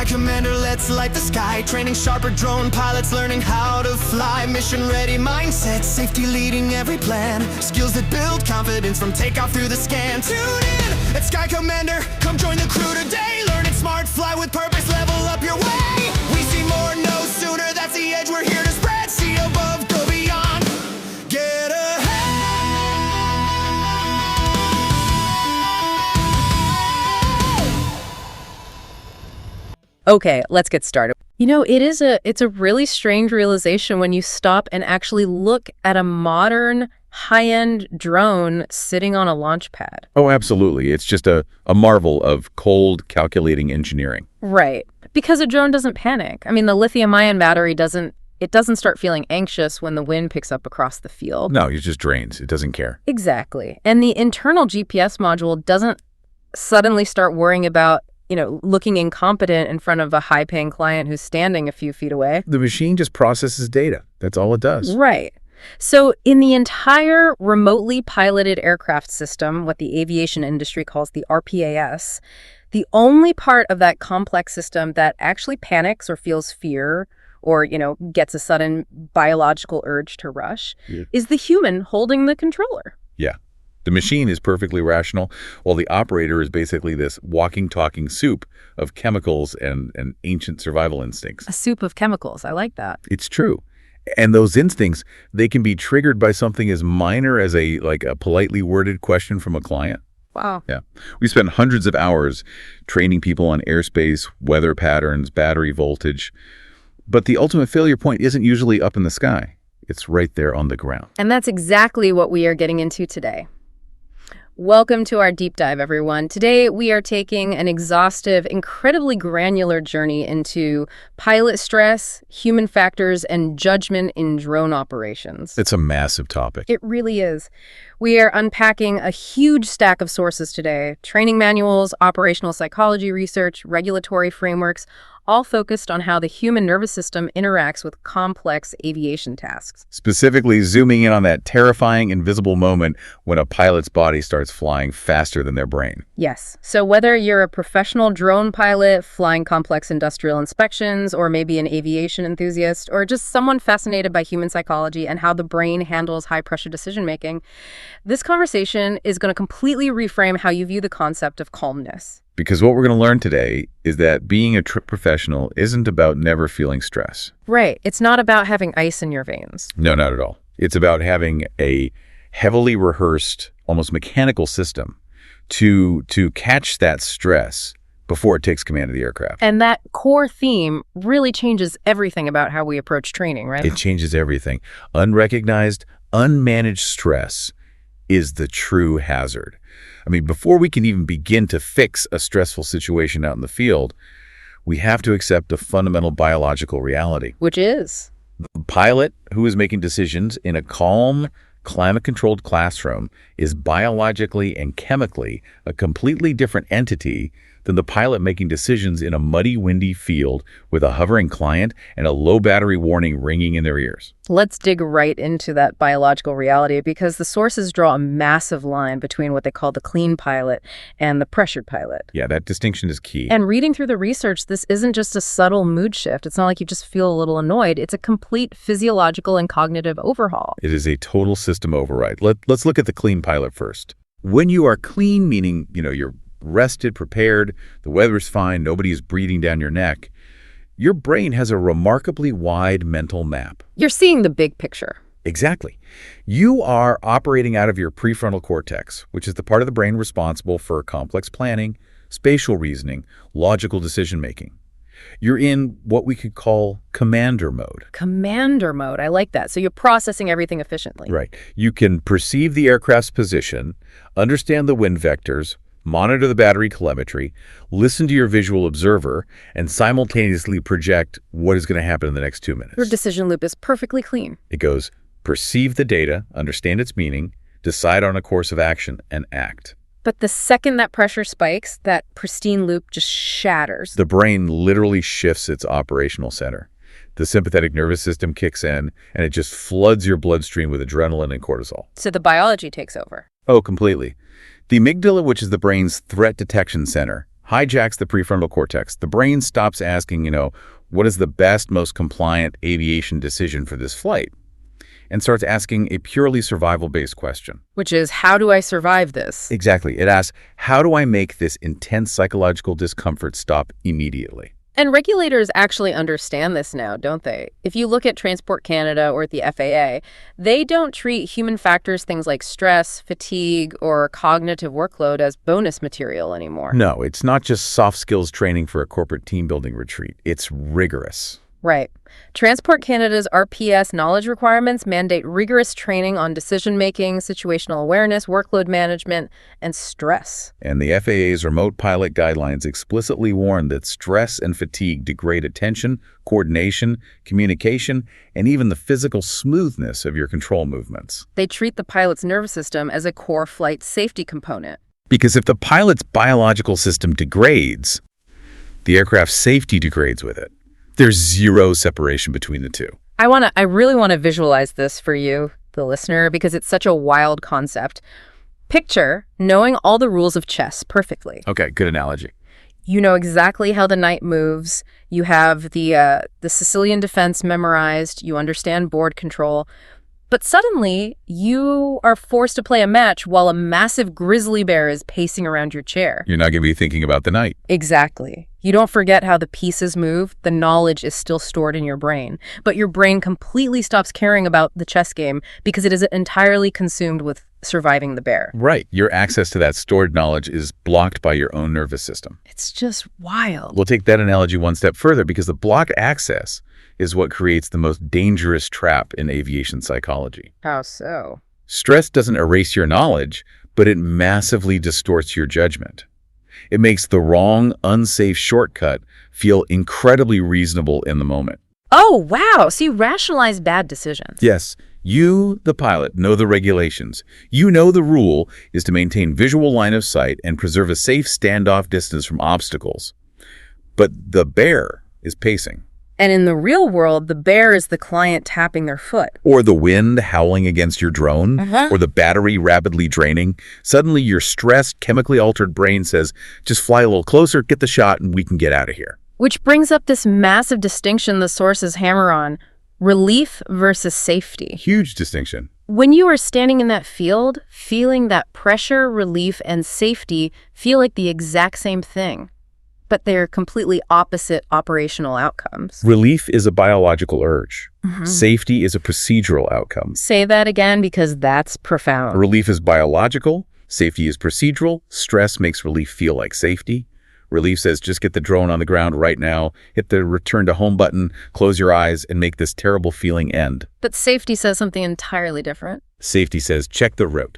Commander, let's light the sky. Training sharper drone pilots, learning how to fly. Mission ready mindset, safety leading every plan. Skills that build confidence from takeoff through the scan. Tune in at Sky Commander, come join the crew today. Learning smart, fly with purpose, level up your way. We see more, no sooner, that's the edge we're here to spread. See above, go beyond, get ahead. Okay, let's get started. You know, it's a really strange realization when you stop and actually look at a modern high-end drone sitting on a launch pad. Oh, absolutely. It's just a marvel of cold, calculating engineering. Right. Because a drone doesn't panic. I mean, the lithium-ion battery doesn't start feeling anxious when the wind picks up across the field. No, it just drains. It doesn't care. Exactly. And the internal GPS module doesn't suddenly start worrying about looking incompetent in front of a high-paying client who's standing a few feet away. The machine just processes data. That's all it does. Right. So in the entire remotely piloted aircraft system, what the aviation industry calls the RPAS, the only part of that complex system that actually panics or feels fear or, gets a sudden biological urge to rush is the human holding the controller. Yeah. The machine is perfectly rational, while the operator is basically this walking, talking soup of chemicals and ancient survival instincts. A soup of chemicals. I like that. It's true. And those instincts, they can be triggered by something as minor as a politely worded question from a client. Wow. Yeah. We spend hundreds of hours training people on airspace, weather patterns, battery voltage. But the ultimate failure point isn't usually up in the sky. It's right there on the ground. And that's exactly what we are getting into today. Welcome to our deep dive, everyone. Today, we are taking an exhaustive, incredibly granular journey into pilot stress, human factors, and judgment in drone operations. It's a massive topic. It really is. We are unpacking a huge stack of sources today: training manuals, operational psychology research, regulatory frameworks, all focused on how the human nervous system interacts with complex aviation tasks. Specifically zooming in on that terrifying invisible moment when a pilot's body starts flying faster than their brain. Yes. So whether you're a professional drone pilot flying complex industrial inspections, or maybe an aviation enthusiast, or just someone fascinated by human psychology and how the brain handles high-pressure decision-making, this conversation is going to completely reframe how you view the concept of calmness. Because what we're going to learn today is that being a trip professional isn't about never feeling stress. Right. It's not about having ice in your veins. No, not at all. It's about having a heavily rehearsed, almost mechanical system to catch that stress before it takes command of the aircraft. And that core theme really changes everything about how we approach training, right? It changes everything. Unrecognized, unmanaged stress is the true hazard. I mean, before we can even begin to fix a stressful situation out in the field, we have to accept a fundamental biological reality. Which is? The pilot who is making decisions in a calm, climate-controlled classroom is biologically and chemically a completely different entity than the pilot making decisions in a muddy, windy field with a hovering client and a low battery warning ringing in their ears. Let's dig right into that biological reality, because the sources draw a massive line between what they call the clean pilot and the pressured pilot. Yeah, that distinction is key. And reading through the research, this isn't just a subtle mood shift. It's not like you just feel a little annoyed. It's a complete physiological and cognitive overhaul. It is a total system override. Let's look at the clean pilot first. When you are clean, meaning, you're rested, prepared, the weather's fine, nobody is breathing down your neck, your brain has a remarkably wide mental map. You're seeing the big picture. Exactly. You are operating out of your prefrontal cortex, which is the part of the brain responsible for complex planning, spatial reasoning, logical decision-making. You're in what we could call commander mode. Commander mode. I like that. So you're processing everything efficiently. Right. You can perceive the aircraft's position, understand the wind vectors, monitor the battery telemetry, listen to your visual observer, and simultaneously project what is going to happen in the next 2 minutes. Your decision loop is perfectly clean. It goes, perceive the data, understand its meaning, decide on a course of action, and act. But the second that pressure spikes, that pristine loop just shatters. The brain literally shifts its operational center. The sympathetic nervous system kicks in, and it just floods your bloodstream with adrenaline and cortisol. So the biology takes over. Oh, completely. The amygdala, which is the brain's threat detection center, hijacks the prefrontal cortex. The brain stops asking, what is the best, most compliant aviation decision for this flight? And starts asking a purely survival-based question. Which is, how do I survive this? Exactly. It asks, how do I make this intense psychological discomfort stop immediately? And regulators actually understand this now, don't they? If you look at Transport Canada or at the FAA, they don't treat human factors, things like stress, fatigue, or cognitive workload as bonus material anymore. No, it's not just soft skills training for a corporate team building retreat. It's rigorous. Right. Transport Canada's RPS knowledge requirements mandate rigorous training on decision-making, situational awareness, workload management, and stress. And the FAA's remote pilot guidelines explicitly warn that stress and fatigue degrade attention, coordination, communication, and even the physical smoothness of your control movements. They treat the pilot's nervous system as a core flight safety component. Because if the pilot's biological system degrades, the aircraft's safety degrades with it. There's zero separation between the two. I really want to visualize this for you, the listener, because it's such a wild concept. Picture knowing all the rules of chess perfectly. Okay, good analogy. You know exactly how the knight moves. You have the Sicilian defense memorized. You understand board control. But suddenly, you are forced to play a match while a massive grizzly bear is pacing around your chair. You're not going to be thinking about the knight. Exactly. You don't forget how the pieces move. The knowledge is still stored in your brain. But your brain completely stops caring about the chess game because it is entirely consumed with surviving the bear. Right. Your access to that stored knowledge is blocked by your own nervous system. It's just wild. We'll take that analogy one step further because the blocked access is what creates the most dangerous trap in aviation psychology. How so? Stress doesn't erase your knowledge, but it massively distorts your judgment. It makes the wrong, unsafe shortcut feel incredibly reasonable in the moment. Oh, wow. So you rationalize bad decisions. Yes, you, the pilot, know the regulations. You know the rule is to maintain visual line of sight and preserve a safe standoff distance from obstacles. But the bear is pacing. And in the real world, the bear is the client tapping their foot. Or the wind howling against your drone, or the battery rapidly draining. Suddenly your stressed, chemically altered brain says, just fly a little closer, get the shot, and we can get out of here. Which brings up this massive distinction the sources hammer on, relief versus safety. Huge distinction. When you are standing in that field, feeling that pressure, relief, and safety feel like the exact same thing. But they're completely opposite operational outcomes. Relief is a biological urge. Safety is a procedural outcome. Say that again because that's profound. Relief is biological. Safety is procedural. Stress makes relief feel like safety. Relief says just get the drone on the ground right now, hit the return to home button, close your eyes, and make this terrible feeling end. But safety says something entirely different. Safety says check the route.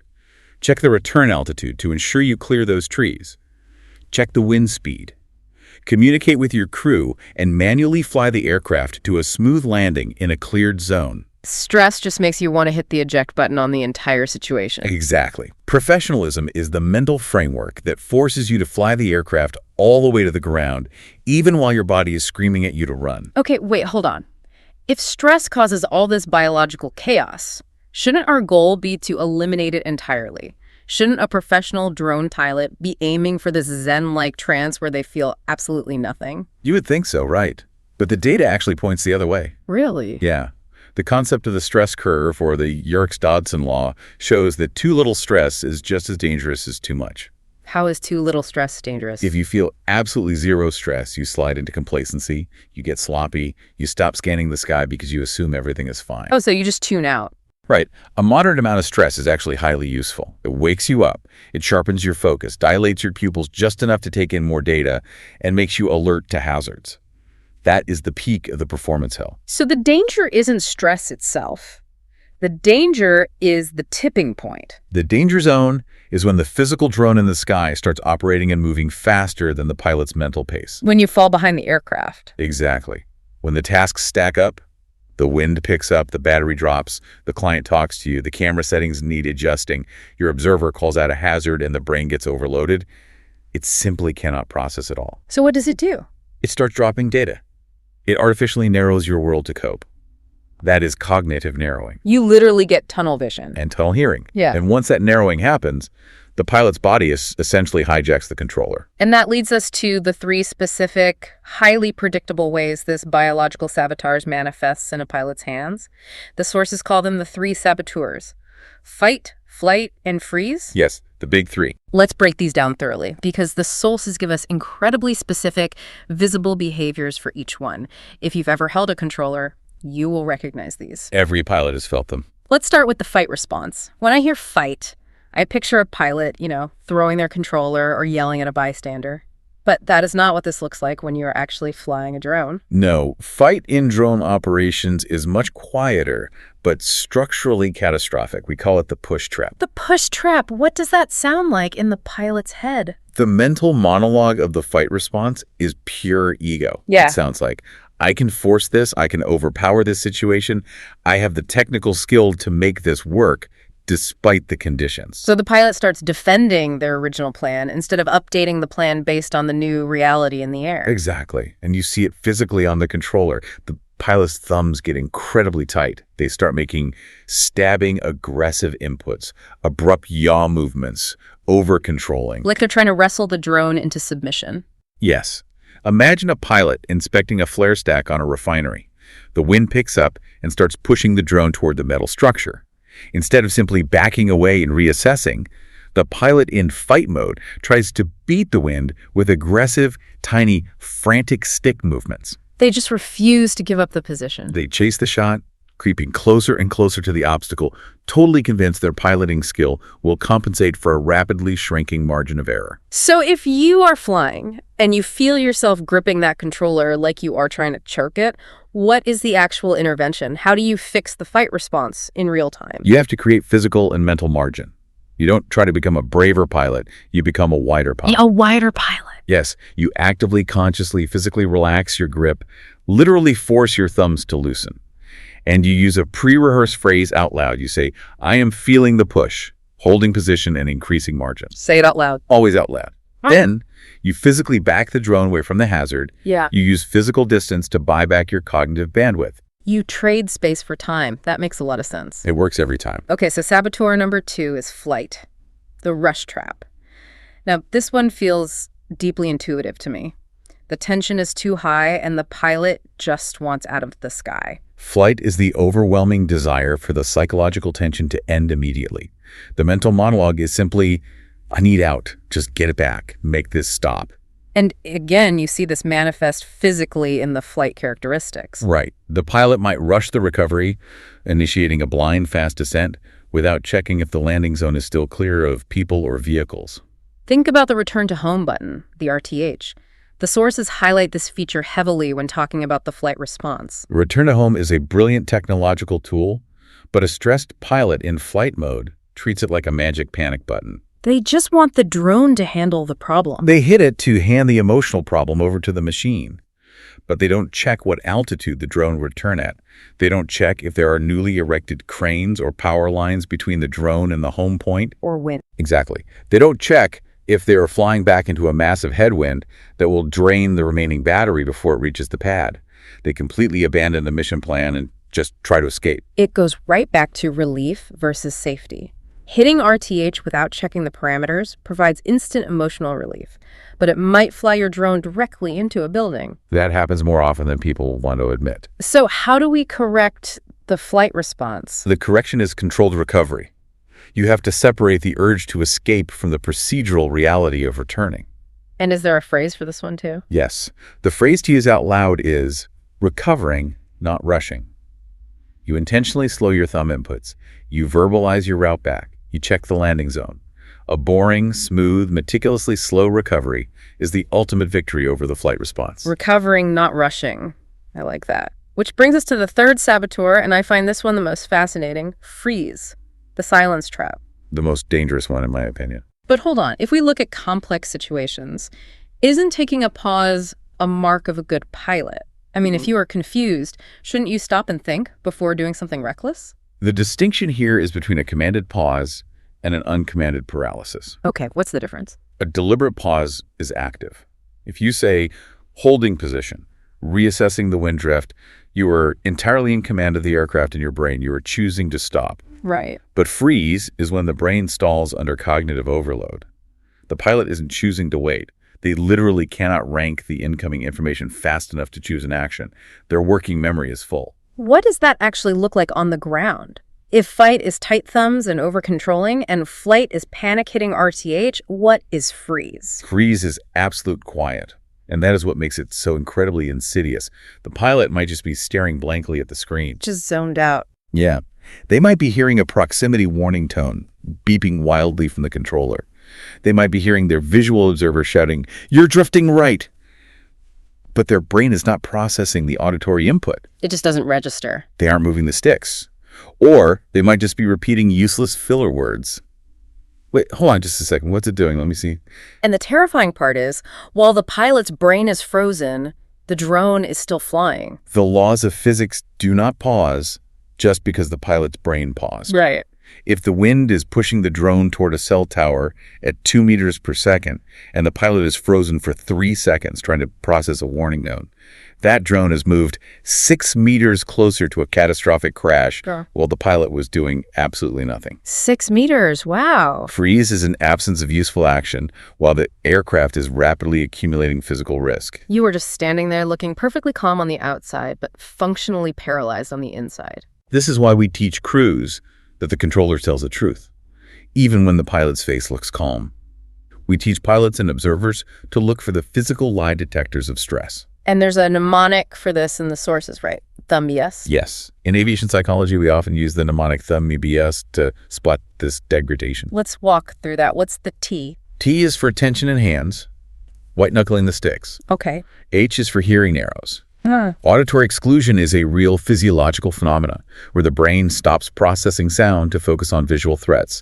Check the return altitude to ensure you clear those trees. Check the wind speed. Communicate with your crew and manually fly the aircraft to a smooth landing in a cleared zone. Stress just makes you want to hit the eject button on the entire situation. Exactly. Professionalism is the mental framework that forces you to fly the aircraft all the way to the ground, even while your body is screaming at you to run. Okay, wait, hold on. If stress causes all this biological chaos, shouldn't our goal be to eliminate it entirely? Shouldn't a professional drone pilot be aiming for this Zen-like trance where they feel absolutely nothing? You would think so, right? But the data actually points the other way. Really? Yeah. The concept of the stress curve, or the Yerkes-Dodson law, shows that too little stress is just as dangerous as too much. How is too little stress dangerous? If you feel absolutely zero stress, you slide into complacency, you get sloppy, you stop scanning the sky because you assume everything is fine. Oh, so you just tune out. Right. A moderate amount of stress is actually highly useful. It wakes you up, it sharpens your focus, dilates your pupils just enough to take in more data, and makes you alert to hazards. That is the peak of the performance hill. So the danger isn't stress itself. The danger is the tipping point. The danger zone is when the physical drone in the sky starts operating and moving faster than the pilot's mental pace. When you fall behind the aircraft. Exactly. When the tasks stack up, the wind picks up, the battery drops, the client talks to you, the camera settings need adjusting, your observer calls out a hazard, and the brain gets overloaded, it simply cannot process it all. So what does it do? It starts dropping data. It artificially narrows your world to cope. That is cognitive narrowing. You literally get tunnel vision. And tunnel hearing. Yeah. And once that narrowing happens, The pilot's body essentially hijacks the controller. And that leads us to the three specific, highly predictable ways this biological sabotage manifests in a pilot's hands. The sources call them the three saboteurs: fight, flight, and freeze. Yes, the big three. Let's break these down thoroughly, because the sources give us incredibly specific, visible behaviors for each one. If you've ever held a controller, you will recognize these. Every pilot has felt them. Let's start with the fight response. When I hear fight, I picture a pilot, throwing their controller or yelling at a bystander. But that is not what this looks like when you are actually flying a drone. No, fight in drone operations is much quieter, but structurally catastrophic. We call it the push trap. The push trap, what does that sound like in the pilot's head? The mental monologue of the fight response is pure ego. Yeah. It sounds like, I can force this, I can overpower this situation, I have the technical skill to make this work, despite the conditions. So the pilot starts defending their original plan instead of updating the plan based on the new reality in the air. Exactly. And you see it physically on the controller. The pilot's thumbs get incredibly tight. They start making stabbing, aggressive inputs, abrupt yaw movements, over-controlling. Like they're trying to wrestle the drone into submission. Yes. Imagine a pilot inspecting a flare stack on a refinery. The wind picks up and starts pushing the drone toward the metal structure. Instead of simply backing away and reassessing, the pilot in fight mode tries to beat the wind with aggressive, tiny, frantic stick movements. They just refuse to give up the position. They chase the shot, creeping closer and closer to the obstacle, totally convinced their piloting skill will compensate for a rapidly shrinking margin of error. So if you are flying and you feel yourself gripping that controller like you are trying to choke it, what is the actual intervention? How do you fix the fight response in real time? You have to create physical and mental margin. You don't try to become a braver pilot, you become a wider pilot. A wider pilot. Yes, you actively, consciously, physically relax your grip, literally force your thumbs to loosen. And you use a pre-rehearsed phrase out loud. You say, I am feeling the push, holding position and increasing margin. Say it out loud. Always out loud. Then you physically back the drone away from the hazard. Yeah. You use physical distance to buy back your cognitive bandwidth. You trade space for time. That makes a lot of sense. It works every time. Okay, so saboteur number 2 is flight, the rush trap. Now, this one feels deeply intuitive to me. The tension is too high and the pilot just wants out of the sky. Flight is the overwhelming desire for the psychological tension to end immediately. The mental monologue is simply, I need out. Just get it back. Make this stop. And again, you see this manifest physically in the flight characteristics. Right. The pilot might rush the recovery, initiating a blind fast descent without checking if the landing zone is still clear of people or vehicles. Think about the return to home button, the RTH. The sources highlight this feature heavily when talking about the flight response. Return to home is a brilliant technological tool, but a stressed pilot in flight mode treats it like a magic panic button. They just want the drone to handle the problem. They hit it to hand the emotional problem over to the machine, but they don't check what altitude the drone will return at. They don't check if there are newly erected cranes or power lines between the drone and the home point. Or wind. Exactly. They don't check if they are flying back into a massive headwind that will drain the remaining battery before it reaches the pad. They completely abandon the mission plan and just try to escape. It goes right back to relief versus safety. Hitting RTH without checking the parameters provides instant emotional relief, but it might fly your drone directly into a building. That happens more often than people want to admit. So how do we correct the flight response? The correction is controlled recovery. You have to separate the urge to escape from the procedural reality of returning. And is there a phrase for this one too? Yes. The phrase to use out loud is recovering, not rushing. You intentionally slow your thumb inputs. You verbalize your route back. You check the landing zone. A boring, smooth, meticulously slow recovery is the ultimate victory over the flight response. Recovering, not rushing. I like that. Which brings us to the third saboteur, and I find this one the most fascinating, freeze, the silence trap. The most dangerous one, in my opinion. But hold on, if we look at complex situations, isn't taking a pause a mark of a good pilot? I mean, if you are confused, shouldn't you stop and think before doing something reckless? The distinction here is between a commanded pause and an uncommanded paralysis. Okay, what's the difference? A deliberate pause is active. If you say, holding position, reassessing the wind drift, you are entirely in command of the aircraft in your brain. You are choosing to stop. Right. But freeze is when the brain stalls under cognitive overload. The pilot isn't choosing to wait. They literally cannot rank the incoming information fast enough to choose an action. Their working memory is full. What does that actually look like on the ground? If fight is tight thumbs and over-controlling, and flight is panic-hitting RTH, what is freeze? Freeze is absolute quiet, and that is what makes it so incredibly insidious. The pilot might just be staring blankly at the screen. Just zoned out. Yeah. They might be hearing a proximity warning tone beeping wildly from the controller. They might be hearing their visual observer shouting, "You're drifting right!" But their brain is not processing the auditory input. It just doesn't register. They aren't moving the sticks. Or they might just be repeating useless filler words. Wait, hold on just a second. What's it doing? Let me see. And the terrifying part is, while the pilot's brain is frozen, the drone is still flying. The laws of physics do not pause just because the pilot's brain paused. Right. If the wind is pushing the drone toward a cell tower at 2 meters per second and the pilot is frozen for 3 seconds trying to process a warning note, that drone has moved 6 meters closer to a catastrophic crash while the pilot was doing absolutely nothing. 6 meters, wow. Freeze is an absence of useful action while the aircraft is rapidly accumulating physical risk. You were just standing there looking perfectly calm on the outside, but functionally paralyzed on the inside. This is why we teach crews that the controller tells the truth, even when the pilot's face looks calm. We teach pilots and observers to look for the physical lie detectors of stress. And there's a mnemonic for this in the sources, right? Thumb yes? Yes. In aviation psychology, we often use the mnemonic thumb BS to spot this degradation. Let's walk through that. What's the T? T is for attention in hands, white-knuckling the sticks. Okay. H is for hearing narrows. Auditory exclusion is a real physiological phenomena where the brain stops processing sound to focus on visual threats.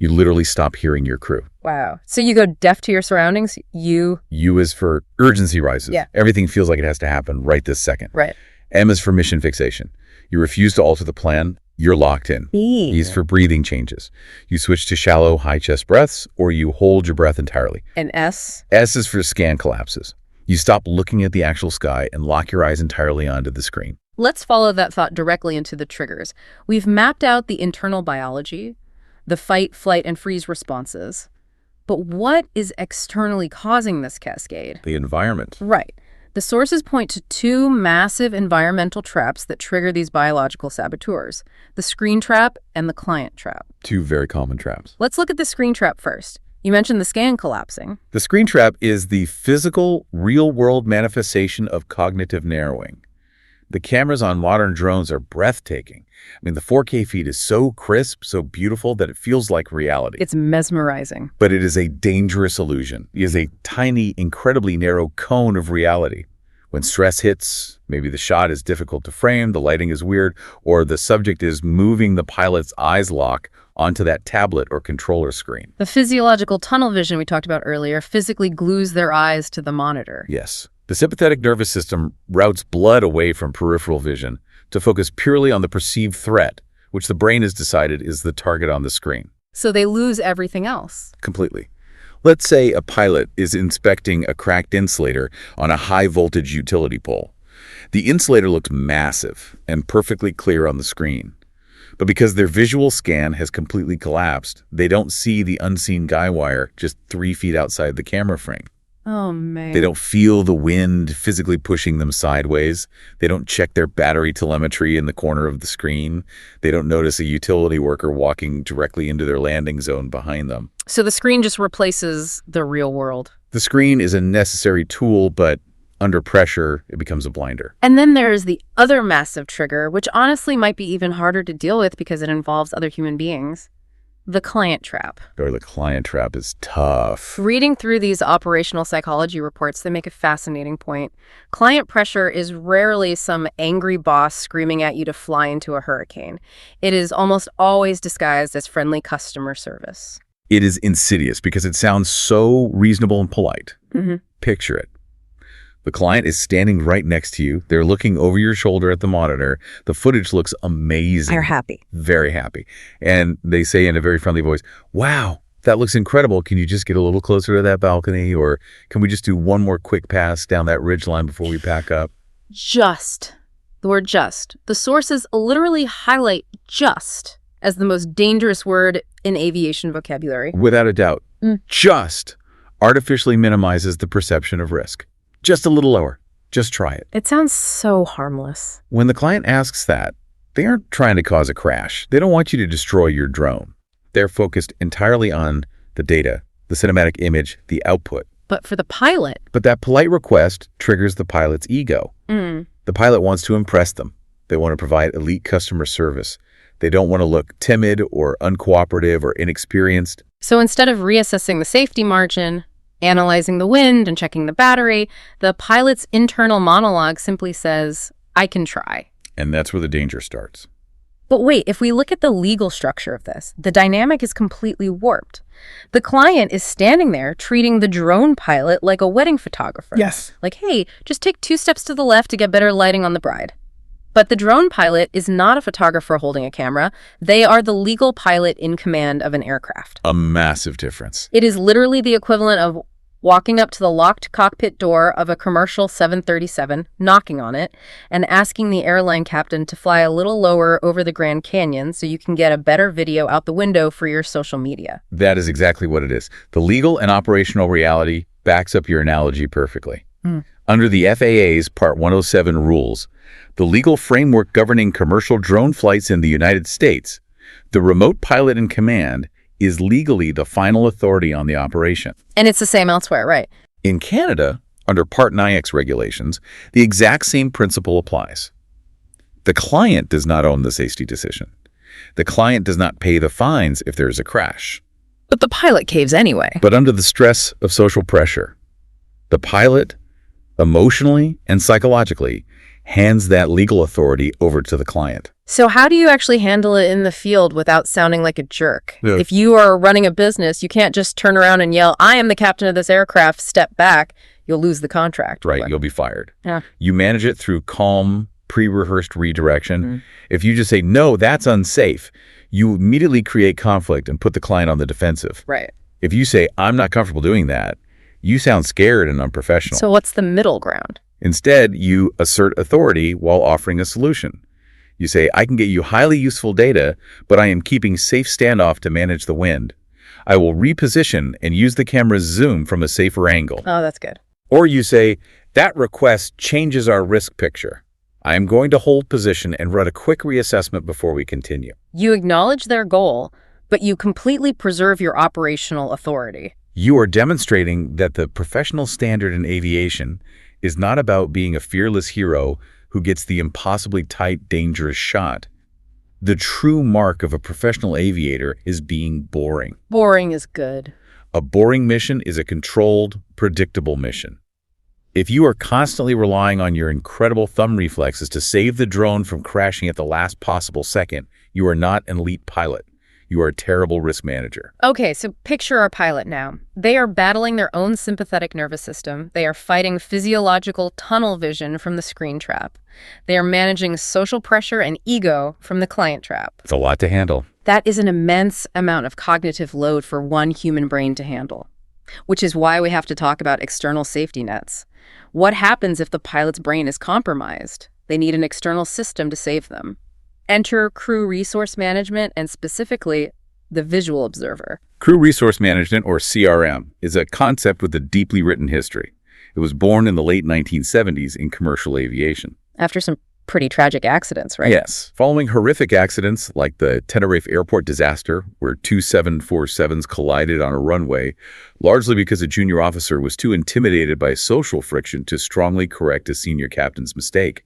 You literally stop hearing your crew. Wow. So you go deaf to your surroundings? U is for urgency rises. Yeah. Everything feels like it has to happen right this second. Right. M is for mission fixation. You refuse to alter the plan. You're locked in. B is for breathing changes. You switch to shallow, high chest breaths, or you hold your breath entirely. And S? S is for scan collapses. You stop looking at the actual sky and lock your eyes entirely onto the screen. Let's follow that thought directly into the triggers. We've mapped out the internal biology, the fight, flight, and freeze responses. But what is externally causing this cascade? The environment. Right. The sources point to 2 massive environmental traps that trigger these biological saboteurs, the screen trap and the client trap. 2 very common traps. Let's look at the screen trap first. You mentioned the scan collapsing. The screen trap is the physical, real-world manifestation of cognitive narrowing. The cameras on modern drones are breathtaking. I mean, the 4K feed is so crisp, so beautiful that it feels like reality. It's mesmerizing. But it is a dangerous illusion. It is a tiny, incredibly narrow cone of reality. When stress hits, maybe the shot is difficult to frame, the lighting is weird, or the subject is moving the pilot's eyes lock onto that tablet or controller screen. The physiological tunnel vision we talked about earlier physically glues their eyes to the monitor. Yes. The sympathetic nervous system routes blood away from peripheral vision to focus purely on the perceived threat, which the brain has decided is the target on the screen. So they lose everything else. Completely. Let's say a pilot is inspecting a cracked insulator on a high-voltage utility pole. The insulator looks massive and perfectly clear on the screen. But because their visual scan has completely collapsed, they don't see the unseen guy wire just 3 feet outside the camera frame. Oh, man. They don't feel the wind physically pushing them sideways. They don't check their battery telemetry in the corner of the screen. They don't notice a utility worker walking directly into their landing zone behind them. So the screen just replaces the real world. The screen is a necessary tool, but under pressure, it becomes a blinder. And then there's the other massive trigger, which honestly might be even harder to deal with because it involves other human beings. The client trap. Or the client trap is tough. Reading through these operational psychology reports, they make a fascinating point. Client pressure is rarely some angry boss screaming at you to fly into a hurricane. It is almost always disguised as friendly customer service. It is insidious because it sounds so reasonable and polite. Picture it. The client is standing right next to you. They're looking over your shoulder at the monitor. The footage looks amazing. They're happy. Very happy. And they say in a very friendly voice, "Wow, that looks incredible. Can you just get a little closer to that balcony? Or can we just do one more quick pass down that ridge line before we pack up?" Just. The word just. The sources literally highlight just as the most dangerous word in aviation vocabulary. Without a doubt. Just artificially minimizes the perception of risk. Just a little lower. Just try it. It sounds so harmless. When the client asks that, they aren't trying to cause a crash. They don't want you to destroy your drone. They're focused entirely on the data, the cinematic image, the output. But for the pilot... But that polite request triggers the pilot's ego. The pilot wants to impress them. They want to provide elite customer service. They don't want to look timid or uncooperative or inexperienced. So instead of reassessing the safety margin, analyzing the wind, and checking the battery, the pilot's internal monologue simply says, I can try. And that's where the danger starts. But wait, if we look at the legal structure of this, the dynamic is completely warped. The client is standing there treating the drone pilot like a wedding photographer. Yes. Like, hey, just take 2 steps to the left to get better lighting on the bride. But the drone pilot is not a photographer holding a camera. They are the legal pilot in command of an aircraft. A massive difference. It is literally the equivalent of walking up to the locked cockpit door of a commercial 737, knocking on it, and asking the airline captain to fly a little lower over the Grand Canyon so you can get a better video out the window for your social media. That is exactly what it is. The legal and operational reality backs up your analogy perfectly. Under the FAA's Part 107 rules, the legal framework governing commercial drone flights in the United States, the remote pilot in command is legally the final authority on the operation. And it's the same elsewhere, right? In Canada, under Part 9X regulations, the exact same principle applies. The client does not own the safety decision. The client does not pay the fines if there is a crash. But the pilot caves anyway. But under the stress of social pressure, the pilot, emotionally and psychologically, hands that legal authority over to the client. So how do you actually handle it in the field without sounding like a jerk? Yeah. If you are running a business, you can't just turn around and yell, I am the captain of this aircraft, step back. You'll lose the contract. Right, you'll be fired. Yeah. You manage it through calm, pre-rehearsed redirection. If you just say, no, that's unsafe, you immediately create conflict and put the client on the defensive. Right. If you say, I'm not comfortable doing that, you sound scared and unprofessional. So what's the middle ground? Instead, you assert authority while offering a solution. You say, I can get you highly useful data, but I am keeping safe standoff to manage the wind. I will reposition and use the camera's zoom from a safer angle. Oh, that's good. Or you say, that request changes our risk picture. I am going to hold position and run a quick reassessment before we continue. You acknowledge their goal, but you completely preserve your operational authority. You are demonstrating that the professional standard in aviation is not about being a fearless hero who gets the impossibly tight, dangerous shot. The true mark of a professional aviator is being boring. Boring is good. A boring mission is a controlled, predictable mission. If you are constantly relying on your incredible thumb reflexes to save the drone from crashing at the last possible second, you are not an elite pilot. You are a terrible risk manager. Okay, so picture our pilot now. They are battling their own sympathetic nervous system. They are fighting physiological tunnel vision from the screen trap. They are managing social pressure and ego from the client trap. It's a lot to handle. That is an immense amount of cognitive load for one human brain to handle, which is why we have to talk about external safety nets. What happens if the pilot's brain is compromised? They need an external system to save them. Enter crew resource management, and specifically, the visual observer. Crew resource management, or CRM, is a concept with a deeply written history. It was born in the late 1970s in commercial aviation. After some pretty tragic accidents, right? Yes. Following horrific accidents like the Tenerife airport disaster, where two 747s collided on a runway, largely because a junior officer was too intimidated by social friction to strongly correct a senior captain's mistake.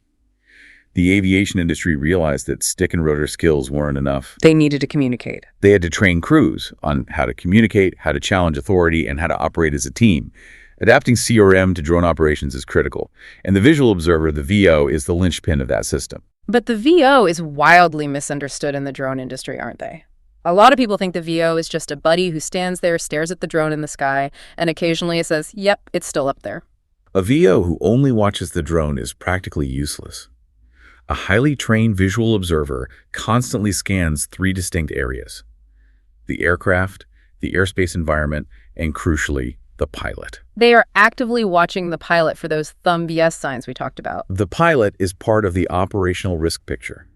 The aviation industry realized that stick and rotor skills weren't enough. They needed to communicate. They had to train crews on how to communicate, how to challenge authority, and how to operate as a team. Adapting CRM to drone operations is critical, and the visual observer, the VO, is the linchpin of that system. But the VO is wildly misunderstood in the drone industry, aren't they? A lot of people think the VO is just a buddy who stands there, stares at the drone in the sky, and occasionally says, yep, it's still up there. A VO who only watches the drone is practically useless. A highly trained visual observer constantly scans 3 distinct areas: the aircraft, the airspace environment, and crucially, the pilot. They are actively watching the pilot for those thumb BS signs we talked about. The pilot is part of the operational risk picture.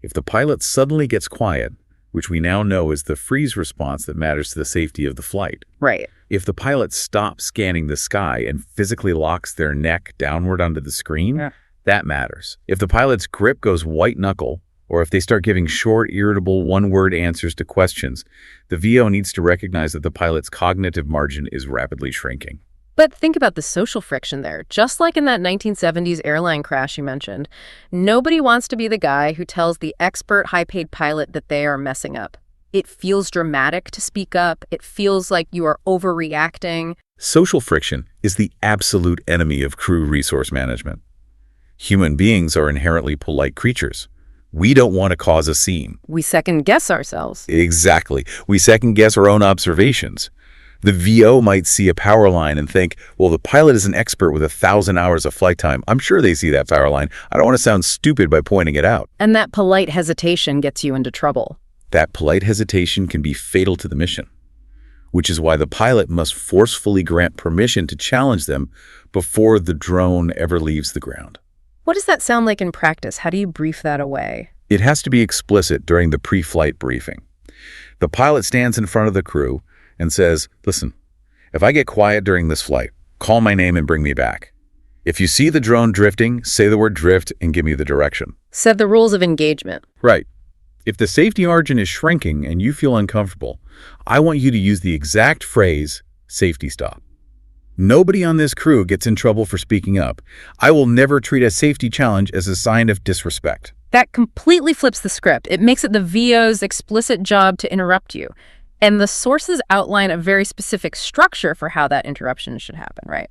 If the pilot suddenly gets quiet, which we now know is the freeze response that matters to the safety of the flight. Right. If the pilot stops scanning the sky and physically locks their neck downward onto the screen, that matters. If the pilot's grip goes white knuckle, or if they start giving short, irritable, one-word answers to questions, the VO needs to recognize that the pilot's cognitive margin is rapidly shrinking. But think about the social friction there. Just like in that 1970s airline crash you mentioned, nobody wants to be the guy who tells the expert high-paid pilot that they are messing up. It feels dramatic to speak up. It feels like you are overreacting. Social friction is the absolute enemy of crew resource management. Human beings are inherently polite creatures. We don't want to cause a scene. We second-guess ourselves. Exactly. We second-guess our own observations. The VO might see a power line and think, well, the pilot is an expert with 1,000 hours of flight time. I'm sure they see that power line. I don't want to sound stupid by pointing it out. And that polite hesitation gets you into trouble. That polite hesitation can be fatal to the mission, which is why the pilot must forcefully grant permission to challenge them before the drone ever leaves the ground. What does that sound like in practice? How do you brief that away? It has to be explicit during the pre-flight briefing. The pilot stands in front of the crew and says, listen, if I get quiet during this flight, call my name and bring me back. If you see the drone drifting, say the word drift and give me the direction. Set the rules of engagement. Right. If the safety margin is shrinking and you feel uncomfortable, I want you to use the exact phrase, safety stop. Nobody on this crew gets in trouble for speaking up. I will never treat a safety challenge as a sign of disrespect. That completely flips the script. It makes it the VO's explicit job to interrupt you. And the sources outline a very specific structure for how that interruption should happen, right?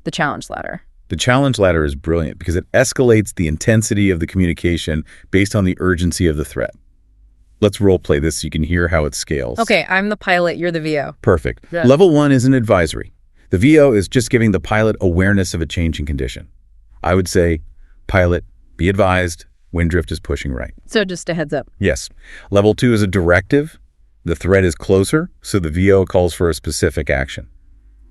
The challenge ladder. The challenge ladder is brilliant because it escalates the intensity of the communication based on the urgency of the threat. Let's role play this so you can hear how it scales. Okay, I'm the pilot, you're the VO. Perfect. Yeah. Level 1 is an advisory. The VO is just giving the pilot awareness of a changing condition. I would say, pilot, be advised, wind drift is pushing right. So just a heads up. Yes. Level 2 is a directive. The threat is closer, so the VO calls for a specific action.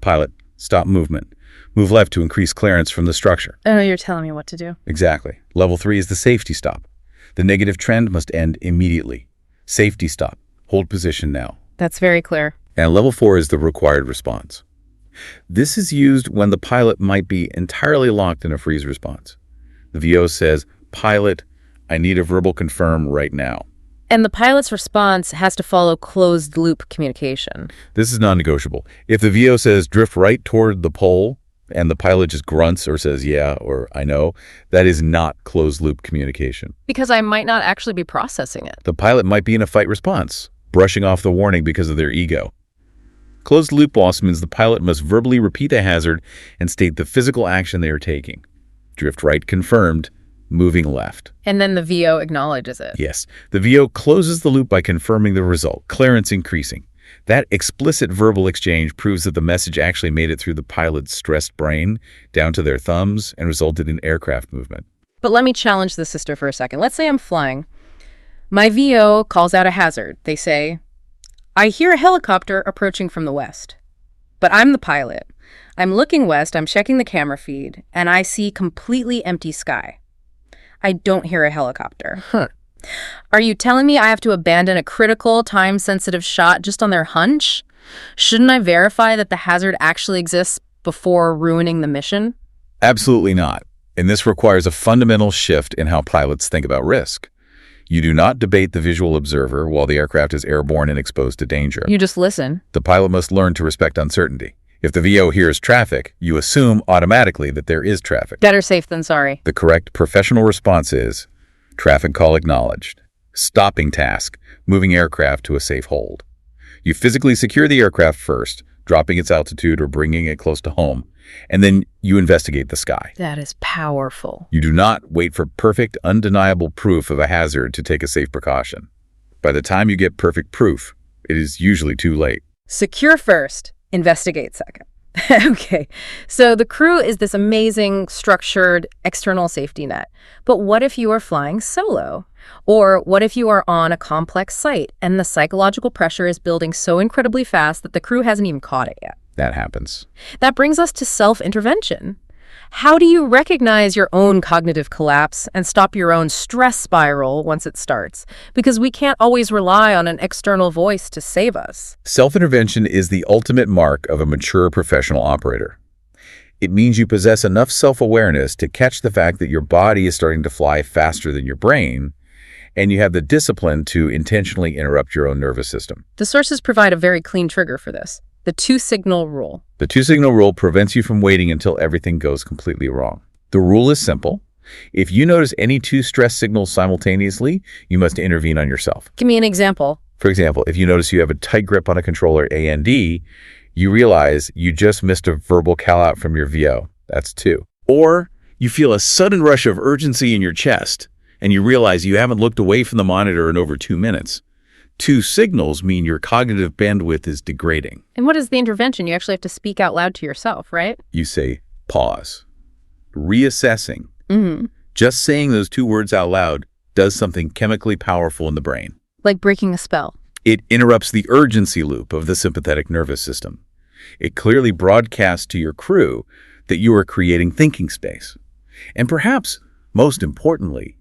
Pilot, stop movement. Move left to increase clearance from the structure. Oh, you're telling me what to do. Exactly. Level 3 is the safety stop. The negative trend must end immediately. Safety stop. Hold position now. That's very clear. And level 4 is the required response. This is used when the pilot might be entirely locked in a freeze response. The VO says, pilot, I need a verbal confirm right now. And the pilot's response has to follow closed-loop communication. This is non-negotiable. If the VO says drift right toward the pole and the pilot just grunts or says yeah or I know, that is not closed-loop communication. Because I might not actually be processing it. The pilot might be in a fight response, brushing off the warning because of their ego. Closed-loop loss means the pilot must verbally repeat the hazard and state the physical action they are taking. Drift right confirmed, moving left. And then the VO acknowledges it. Yes. The VO closes the loop by confirming the result, clearance increasing. That explicit verbal exchange proves that the message actually made it through the pilot's stressed brain, down to their thumbs, and resulted in aircraft movement. But let me challenge the sister for a second. Let's say I'm flying. My VO calls out a hazard. They say, I hear a helicopter approaching from the west. But I'm the pilot. I'm looking west, I'm checking the camera feed, and I see completely empty sky. I don't hear a helicopter. Are you telling me I have to abandon a critical, time-sensitive shot just on their hunch? Shouldn't I verify that the hazard actually exists before ruining the mission? Absolutely not. And this requires a fundamental shift in how pilots think about risk. You do not debate the visual observer while the aircraft is airborne and exposed to danger. You just listen. The pilot must learn to respect uncertainty. If the VO hears traffic, you assume automatically that there is traffic. Better safe than sorry. The correct professional response is traffic call acknowledged, stopping task, moving aircraft to a safe hold. You physically secure the aircraft first, dropping its altitude or bringing it close to home, and then you investigate the sky. That is powerful. You do not wait for perfect, undeniable proof of a hazard to take a safe precaution. By the time you get perfect proof, it is usually too late. Secure first, investigate second. Okay, so the crew is this amazing, structured, external safety net. But what if you are flying solo? Or what if you are on a complex site and the psychological pressure is building so incredibly fast that the crew hasn't even caught it yet? That happens. That brings us to self-intervention. How do you recognize your own cognitive collapse and stop your own stress spiral once it starts? Because we can't always rely on an external voice to save us. Self-intervention is the ultimate mark of a mature professional operator. It means you possess enough self-awareness to catch the fact that your body is starting to fly faster than your brain, and you have the discipline to intentionally interrupt your own nervous system. The sources provide a very clean trigger for this, the two-signal rule. The two-signal rule prevents you from waiting until everything goes completely wrong. The rule is simple. If you notice any two stress signals simultaneously, you must intervene on yourself. Give me an example. For example, if you notice you have a tight grip on a controller A and D, you realize you just missed a verbal call-out from your VO. That's two. Or you feel a sudden rush of urgency in your chest, and you realize you haven't looked away from the monitor in over 2 minutes. Two signals mean your cognitive bandwidth is degrading. And what is the intervention? You actually have to speak out loud to yourself, right? You say, pause. Reassessing. Just saying those two words out loud does something chemically powerful in the brain. Like breaking a spell. It interrupts the urgency loop of the sympathetic nervous system. It clearly broadcasts to your crew that you are creating thinking space. And perhaps, most importantly,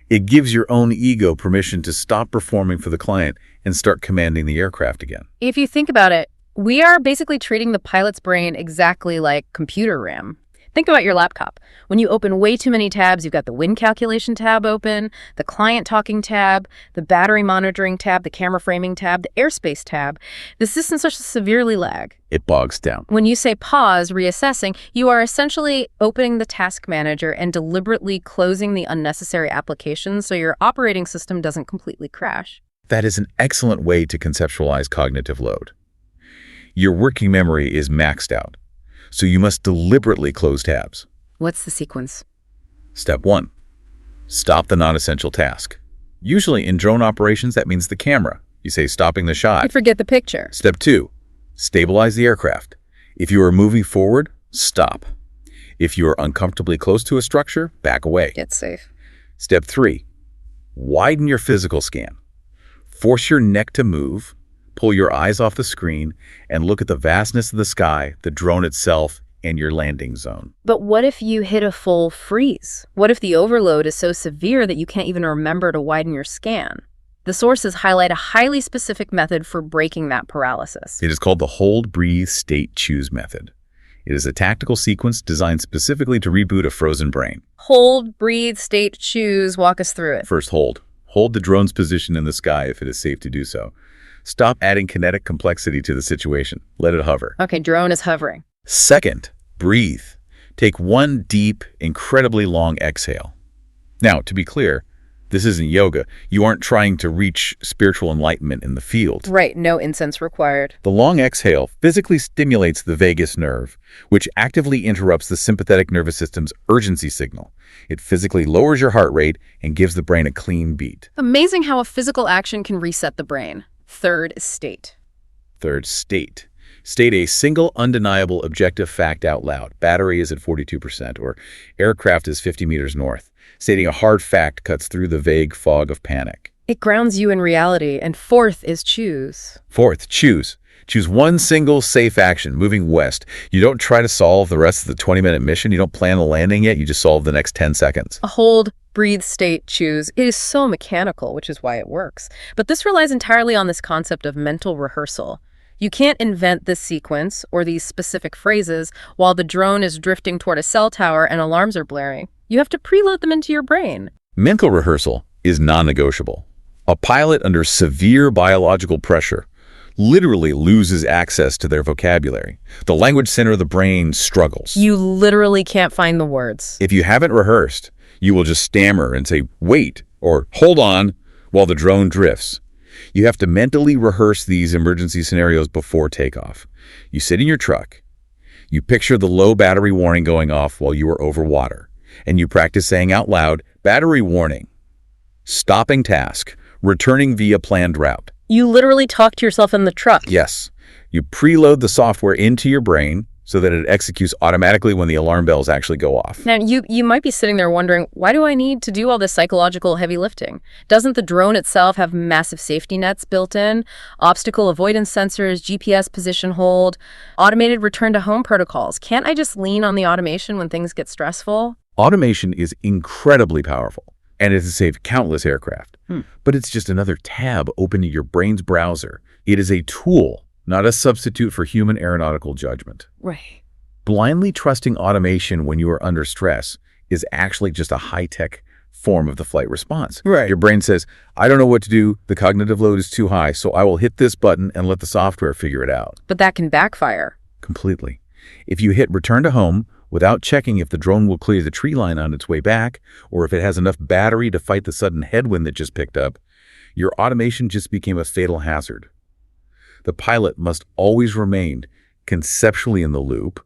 it gives your own ego permission to stop performing for the client and start commanding the aircraft again. If you think about it, we are basically treating the pilot's brain exactly like computer RAM. Think about your laptop. When you open way too many tabs, you've got the wind calculation tab open, the client talking tab, the battery monitoring tab, the camera framing tab, the airspace tab. The system starts to severely lag. It bogs down. When you say pause, reassessing, you are essentially opening the task manager and deliberately closing the unnecessary applications so your operating system doesn't completely crash. That is an excellent way to conceptualize cognitive load. Your working memory is maxed out, so you must deliberately close tabs. What's the sequence? Step 1. Stop the non-essential task. Usually in drone operations, that means the camera. You say stopping the shot. I forget the picture. Step 2. Stabilize the aircraft. If you are moving forward, stop. If you are uncomfortably close to a structure, back away. Get safe. Step 3. Widen your physical scan. Force your neck to move, pull your eyes off the screen, and look at the vastness of the sky, the drone itself, and your landing zone. But what if you hit a full freeze? What if the overload is so severe that you can't even remember to widen your scan? The sources highlight a highly specific method for breaking that paralysis. It is called the hold, breathe, state, choose method. It is a tactical sequence designed specifically to reboot a frozen brain. Hold, breathe, state, choose. Walk us through it. First, hold. Hold the drone's position in the sky if it is safe to do so. Stop adding kinetic complexity to the situation. Let it hover. Okay, drone is hovering. Second, breathe. Take one deep, incredibly long exhale. Now, to be clear, this isn't yoga. You aren't trying to reach spiritual enlightenment in the field. Right, no incense required. The long exhale physically stimulates the vagus nerve, which actively interrupts the sympathetic nervous system's urgency signal. It physically lowers your heart rate and gives the brain a clean beat. Amazing how a physical action can reset the brain. Third, state. Third, state. State a single undeniable objective fact out loud. Battery is at 42%, or aircraft is 50 meters north. Stating a hard fact cuts through the vague fog of panic. It grounds you in reality. And fourth is choose. Fourth, choose. Choose one single safe action, moving west. You don't try to solve the rest of the 20-minute mission. You don't plan the landing yet. You just solve the next 10 seconds. A hold, breathe, state, choose. It is so mechanical, which is why it works. But this relies entirely on this concept of mental rehearsal. You can't invent this sequence or these specific phrases while the drone is drifting toward a cell tower and alarms are blaring. You have to preload them into your brain. Mental rehearsal is non-negotiable. A pilot under severe biological pressure literally loses access to their vocabulary. The language center of the brain struggles. You literally can't find the words. If you haven't rehearsed, you will just stammer and say, wait, or hold on, while the drone drifts. You have to mentally rehearse these emergency scenarios before takeoff. You sit in your truck. You picture the low battery warning going off while you are over water. And you practice saying out loud, battery warning, stopping task, returning via planned route. You literally talk to yourself in the truck. Yes. You preload the software into your brain, so that it executes automatically when the alarm bells actually go off. Now, you might be sitting there wondering, why do I need to do all this psychological heavy lifting? Doesn't the drone itself have massive safety nets built in, obstacle avoidance sensors, GPS position hold, automated return-to-home protocols? Can't I just lean on the automation when things get stressful? Automation is incredibly powerful, and it has saved countless aircraft. But it's just another tab open to your brain's browser. It is a tool, not a substitute for human aeronautical judgment. Right. Blindly trusting automation when you are under stress is actually just a high-tech form of the flight response. Right. Your brain says, I don't know what to do, the cognitive load is too high, so I will hit this button and let the software figure it out. But that can backfire. Completely. If you hit return to home without checking if the drone will clear the tree line on its way back, or if it has enough battery to fight the sudden headwind that just picked up, your automation just became a fatal hazard. The pilot must always remain conceptually in the loop,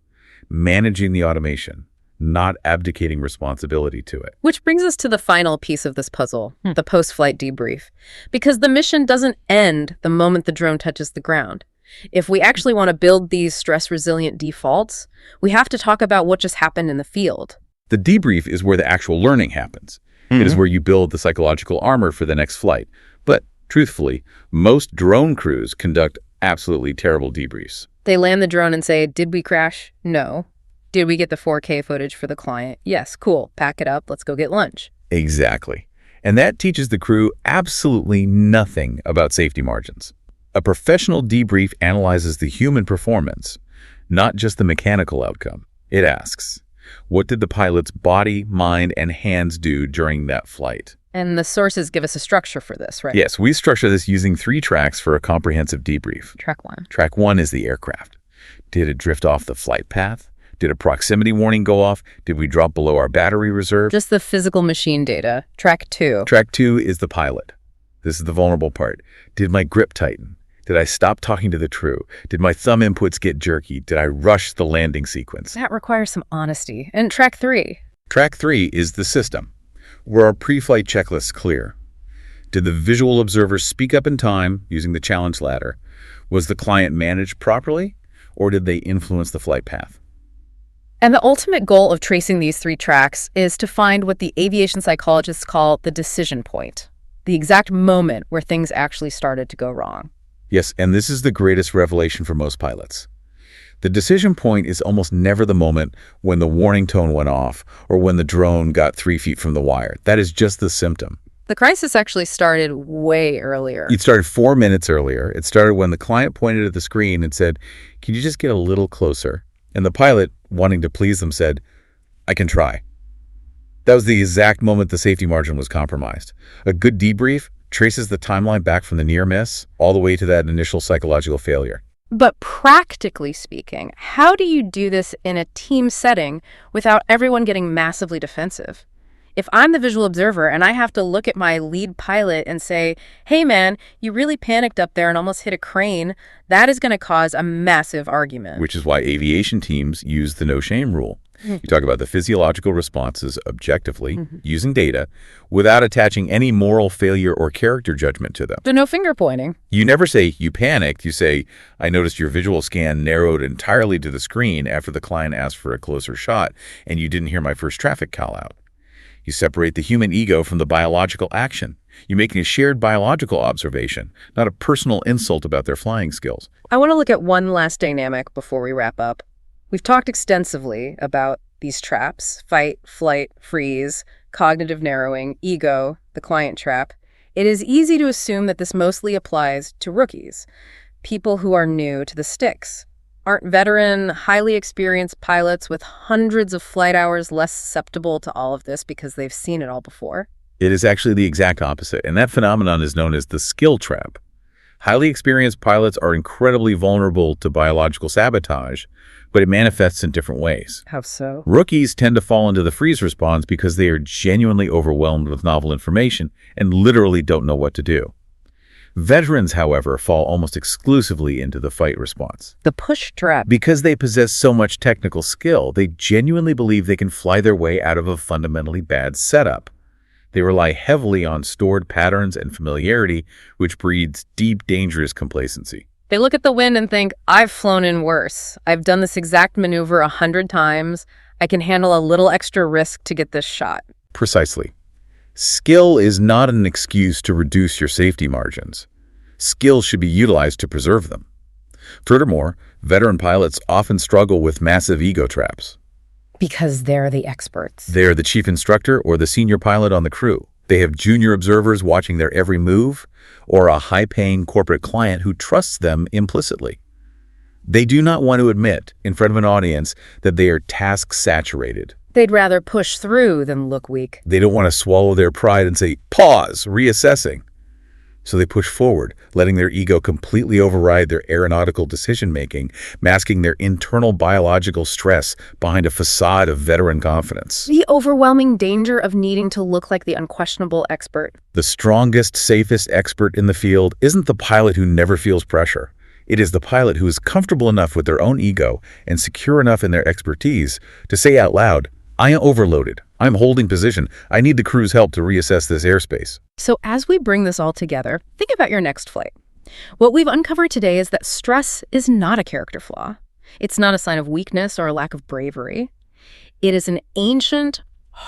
managing the automation, not abdicating responsibility to it. Which brings us to the final piece of this puzzle, the post-flight debrief. Because the mission doesn't end the moment the drone touches the ground. If we actually want to build these stress-resilient defaults, we have to talk about what just happened in the field. The debrief is where the actual learning happens. It is where you build the psychological armor for the next flight. But truthfully, most drone crews conduct absolutely terrible debriefs. They land the drone and say, did we crash? No. Did we get the 4K footage for the client? Yes, cool. Pack it up. Let's go get lunch. Exactly. And that teaches the crew absolutely nothing about safety margins. A professional debrief analyzes the human performance, not just the mechanical outcome. It asks, what did the pilot's body, mind, and hands do during that flight? And the sources give us a structure for this, right? Yes, we structure this using 3 tracks for a comprehensive debrief. Track 1. Track 1 is the aircraft. Did it drift off the flight path? Did a proximity warning go off? Did we drop below our battery reserve? Just the physical machine data. Track 2. Track 2 is the pilot. This is the vulnerable part. Did my grip tighten? Did I stop talking to the crew? Did my thumb inputs get jerky? Did I rush the landing sequence? That requires some honesty. And track 3. Track 3 is the system. Were our pre-flight checklists clear? Did the visual observers speak up in time using the challenge ladder? Was the client managed properly, or did they influence the flight path? And the ultimate goal of tracing these 3 tracks is to find what the aviation psychologists call the decision point, the exact moment where things actually started to go wrong. Yes, and this is the greatest revelation for most pilots. The decision point is almost never the moment when the warning tone went off or when the drone got 3 feet from the wire. That is just the symptom. The crisis actually started way earlier. It started 4 minutes earlier. It started when the client pointed at the screen and said, can you just get a little closer? And the pilot, wanting to please them, said, I can try. That was the exact moment the safety margin was compromised. A good debrief traces the timeline back from the near miss all the way to that initial psychological failure. But practically speaking, how do you do this in a team setting without everyone getting massively defensive? If I'm the visual observer and I have to look at my lead pilot and say, hey man, you really panicked up there and almost hit a crane, that is going to cause a massive argument. Which is why aviation teams use the no shame rule. You talk about the physiological responses objectively, using data, without attaching any moral failure or character judgment to them. So no finger pointing. You never say, you panicked. You say, I noticed your visual scan narrowed entirely to the screen after the client asked for a closer shot, and you didn't hear my first traffic call out. You separate the human ego from the biological action. You're making a shared biological observation, not a personal insult about their flying skills. I want to look at one last dynamic before we wrap up. We've talked extensively about these traps: fight, flight, freeze, cognitive narrowing, ego, the client trap. It is easy to assume that this mostly applies to rookies, people who are new to the sticks. Aren't veteran, highly experienced pilots with hundreds of flight hours less susceptible to all of this because they've seen it all before? It is actually the exact opposite, and that phenomenon is known as the skill trap. Highly experienced pilots are incredibly vulnerable to biological sabotage, but it manifests in different ways. How so? Rookies tend to fall into the freeze response because they are genuinely overwhelmed with novel information and literally don't know what to do. Veterans, however, fall almost exclusively into the fight response. The push trap. Because they possess so much technical skill, they genuinely believe they can fly their way out of a fundamentally bad setup. They rely heavily on stored patterns and familiarity, which breeds deep, dangerous complacency. They look at the wind and think, I've flown in worse. I've done this exact maneuver 100 times. I can handle a little extra risk to get this shot. Precisely. Skill is not an excuse to reduce your safety margins. Skill should be utilized to preserve them. Furthermore, veteran pilots often struggle with massive ego traps. Because they're the experts. They're the chief instructor or the senior pilot on the crew. They have junior observers watching their every move, or a high-paying corporate client who trusts them implicitly. They do not want to admit, in front of an audience, that they are task-saturated. They'd rather push through than look weak. They don't want to swallow their pride and say, pause, reassessing. So they push forward, letting their ego completely override their aeronautical decision-making, masking their internal biological stress behind a facade of veteran confidence. The overwhelming danger of needing to look like the unquestionable expert. The strongest, safest expert in the field isn't the pilot who never feels pressure. It is the pilot who is comfortable enough with their own ego and secure enough in their expertise to say out loud, I am overloaded. I'm holding position. I need the crew's help to reassess this airspace. So as we bring this all together, think about your next flight. What we've uncovered today is that stress is not a character flaw. It's not a sign of weakness or a lack of bravery. It is an ancient,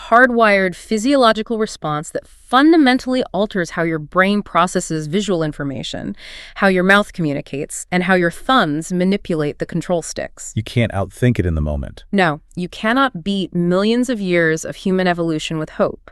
hardwired physiological response that fundamentally alters how your brain processes visual information, how your mouth communicates, and how your thumbs manipulate the control sticks. You can't outthink it in the moment. No, you cannot beat millions of years of human evolution with hope.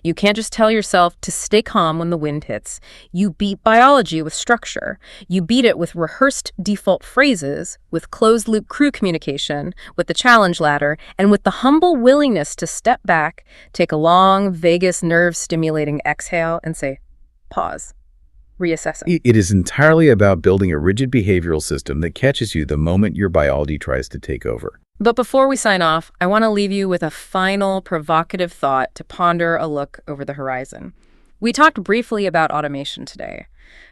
You can't just tell yourself to stay calm when the wind hits. You beat biology with structure. You beat it with rehearsed default phrases, with closed-loop crew communication, with the challenge ladder, and with the humble willingness to step back, take a long, vagus, nerve-stimulating exhale, and say, pause, reassessing. It is entirely about building a rigid behavioral system that catches you the moment your biology tries to take over. But before we sign off, I want to leave you with a final provocative thought to ponder a look over the horizon. We talked briefly about automation today.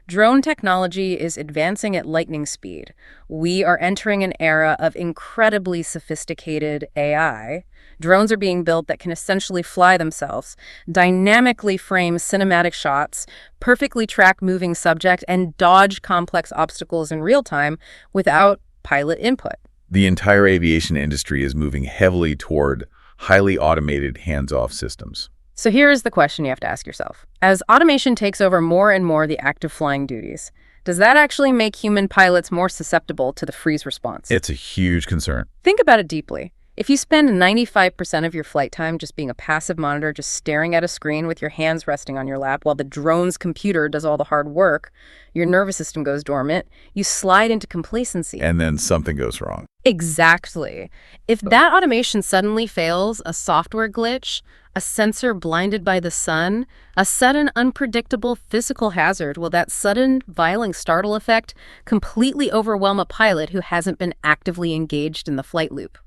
Drone technology is advancing at lightning speed. We are entering an era of incredibly sophisticated AI. Drones are being built that can essentially fly themselves, dynamically frame cinematic shots, perfectly track moving subjects, and dodge complex obstacles in real time without pilot input. The entire aviation industry is moving heavily toward highly automated hands-off systems. So here's the question you have to ask yourself. As automation takes over more and more the active flying duties, does that actually make human pilots more susceptible to the freeze response? It's a huge concern. Think about it deeply. If you spend 95% of your flight time just being a passive monitor, just staring at a screen with your hands resting on your lap while the drone's computer does all the hard work, your nervous system goes dormant, you slide into complacency. And then something goes wrong. Exactly. If that automation suddenly fails, a software glitch, a sensor blinded by the sun, a sudden unpredictable physical hazard, will that sudden violent startle effect completely overwhelm a pilot who hasn't been actively engaged in the flight loop?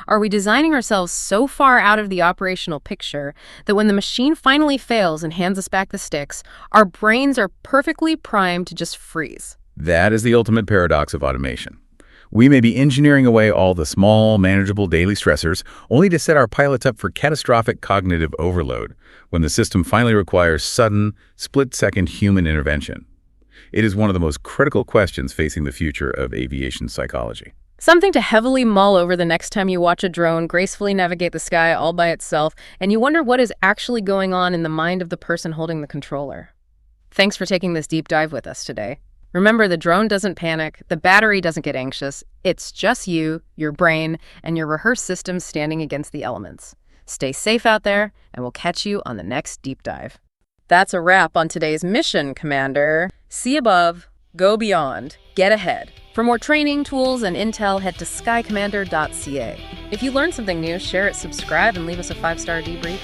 Are we designing ourselves so far out of the operational picture that when the machine finally fails and hands us back the sticks, our brains are perfectly primed to just freeze? That is the ultimate paradox of automation. We may be engineering away all the small, manageable daily stressors, only to set our pilots up for catastrophic cognitive overload when the system finally requires sudden, split-second human intervention. It is one of the most critical questions facing the future of aviation psychology. Something to heavily mull over the next time you watch a drone gracefully navigate the sky all by itself, and you wonder what is actually going on in the mind of the person holding the controller. Thanks for taking this deep dive with us today. Remember, the drone doesn't panic, the battery doesn't get anxious. It's just you, your brain, and your rehearsed system standing against the elements. Stay safe out there, and we'll catch you on the next deep dive. That's a wrap on today's mission, Commander. See above, go beyond, get ahead. For more training, tools, and intel, head to skycommander.ca. If you learned something new, share it, subscribe, and leave us a 5-star debrief.